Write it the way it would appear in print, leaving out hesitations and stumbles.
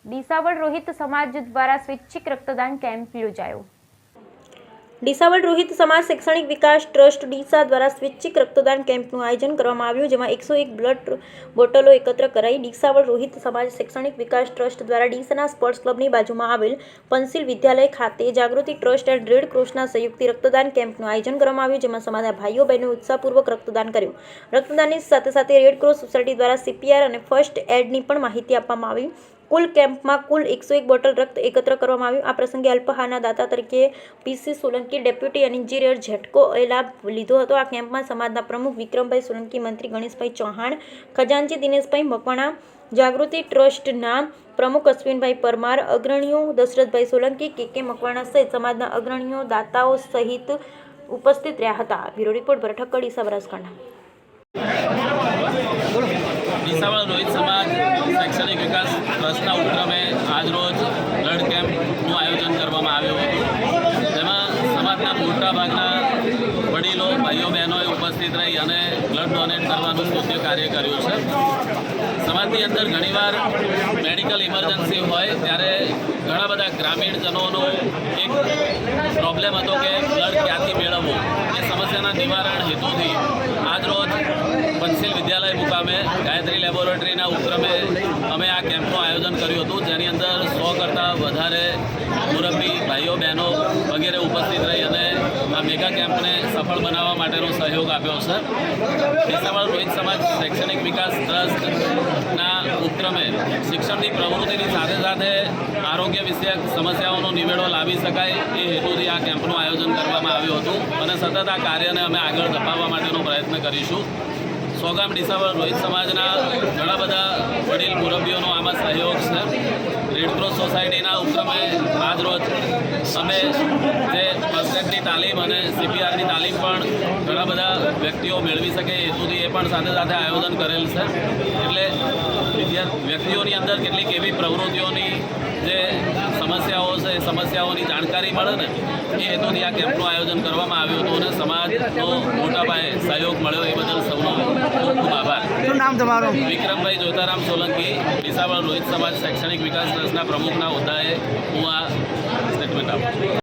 ડીસાવળ રોહિત સમાજ દ્વારા સ્વૈચ્છિક રક્તદાન કેમ્પ યોજાયો। ડીસાવળ રોહિત સમાજ શૈક્ષણિક વિકાસ ટ્રસ્ટ ડીસા દ્વારા સ્વૈચ્છિક રક્તદાન કેમ્પનું આયોજન કરવામાં આવ્યું, જેમાં 101 બ્લડ બોટલો એકત્ર કરાઈ। ડીસાવળ રોહિત સમાજ શૈક્ષણિક વિકાસ ટ્રસ્ટ દ્વારા ડીસાના સ્પોર્ટ્સ ક્લબની બાજુમાં આવેલ પંસિલ વિદ્યાલય ખાતે જાગૃતિ ટ્રસ્ટ એન્ડ રેડ ક્રોસના સંયુક્ત રક્તદાન કેમ્પનું આયોજન કરવામાં આવ્યું, જેમાં સમાજના ભાઈઓ બહેનોએ ઉત્સાહપૂર્વક રક્તદાન કર્યું। રક્તદાનની સાથે સાથે રેડ ક્રોસ સોસાયટી દ્વારા CPR અને ફર્સ્ટ એડની પણ માહિતી આપવામાં આવી। કુલ કેમ્પમાં કુલ 101 બોટલ રક્ત એકત્ર કરવામાં આવ્યું। આ પ્રસંગે અલ્પહારના દાતા તરીકે PC સોલંકી, ડેપ્યુટી એન્જિનિયર ઝટકોએ લાભ લીધો હતો। આ કેમ્પમાં સમાજના પ્રમુખ વિક્રમભાઈ સોલંકી, મંત્રી ગણેશભાઈ ચૌહાણ, ખજાનચી દિનેશભાઈ મકવાણા, જાગૃતિ ટ્રસ્ટના પ્રમુખ અશ્વિનભાઈ પરમાર, અગ્રણીઓ દશરથભાઈ સોલંકી, KK મકવાણા સહિત સમાજના અગ્રણીઓ, દાતાઓ સહિત ઉપસ્થિત રહ્યા હતા। Bureau report Bharat Thakkar, Deesa, Banaskantha. ડીસાવળ રોહિત સમાજ શૈક્ષણિક વિકાસ ટ્રસ્ટના ઉપક્રમે આજરોજ બ્લડ કેમ્પનું આયોજન કરવામાં આવ્યું હતું, જેમાં સમાજના મોટાભાગના વડીલો, ભાઈઓ બહેનોએ ઉપસ્થિત રહી અને બ્લડ ડોનેટ કરવાનું સ્તુત્ય કાર્ય કર્યું છે। સમાજની અંદર ઘણીવાર મેડિકલ ઇમરજન્સી હોય ત્યારે ઘણા બધા ગ્રામીણજનોનો એક પ્રોબ્લેમ હતો કે બ્લડ ક્યાંથી મેળવવું। એ સમસ્યાના નિવારણ હેતુથી આજરોજ પંસિલ વિદ્યાલય મુકામે ગાયત્રી લેબોરેટરીના ઉપક્રમે અમે આ કેમ્પનું આયોજન કર્યું હતું, જેની અંદર 100 કરતાં વધારે મુરબ્બી ભાઈઓ બહેનો વગેરે ઉપસ્થિત રહી અને આ મેગા કેમ્પને સફળ બનાવવા માટેનો સહયોગ આપ્યો છે। ડીસાવળ રોહિત સમાજ શૈક્ષણિક વિકાસ ટ્રસ્ટના ઉપક્રમે શિક્ષણની પ્રવૃત્તિની સાથે સાથે આરોગ્ય વિષયક સમસ્યાઓનો નિવેડો લાવી શકાય એ હેતુથી આ કેમ્પનું આયોજન કરવામાં આવ્યું હતું અને સતત આ કાર્યને અમે આગળ ધપાવવા માટેનો પ્રયત્ન કરીશું। સોગામ ડીસાવળ રોહિત સમાજના ઘણા બધા વડીલ મુરબ્બીઓનો આમાં સહયોગ છે। રેડક્રોસ સોસાયટીના ઉપક્રમે આજરોજ અમે જે ફર્સ્ટ એડની તાલીમ અને CPRની તાલીમ પણ ઘણા બધા વ્યક્તિઓ મેળવી શકે એ હેતુથી એ પણ સાથે સાથે આયોજન કરેલ છે। એટલે વ્યક્તિઓની અંદર કેટલીક એવી પ્રવૃત્તિઓની જે સમસ્યાઓ છે એ સમસ્યાઓની જાણકારી મળે ને એ હેતુથી આ કેમ્પનું આયોજન કરવામાં આવ્યું હતું અને સમાજનો મોટા પાયે સહયોગ મળ્યો એ બદલ સૌનો ખૂબ ખૂબ આભાર। શું નામ તમારું? વિક્રમભાઈ જોતારામ સોલંકી, ડીસાવળ રોહિત સમાજ શૈક્ષણિક વિકાસ ટ્રસ્ટના પ્રમુખના હોદ્દાએ હું આ સ્ટેટમેન્ટ આપું છું।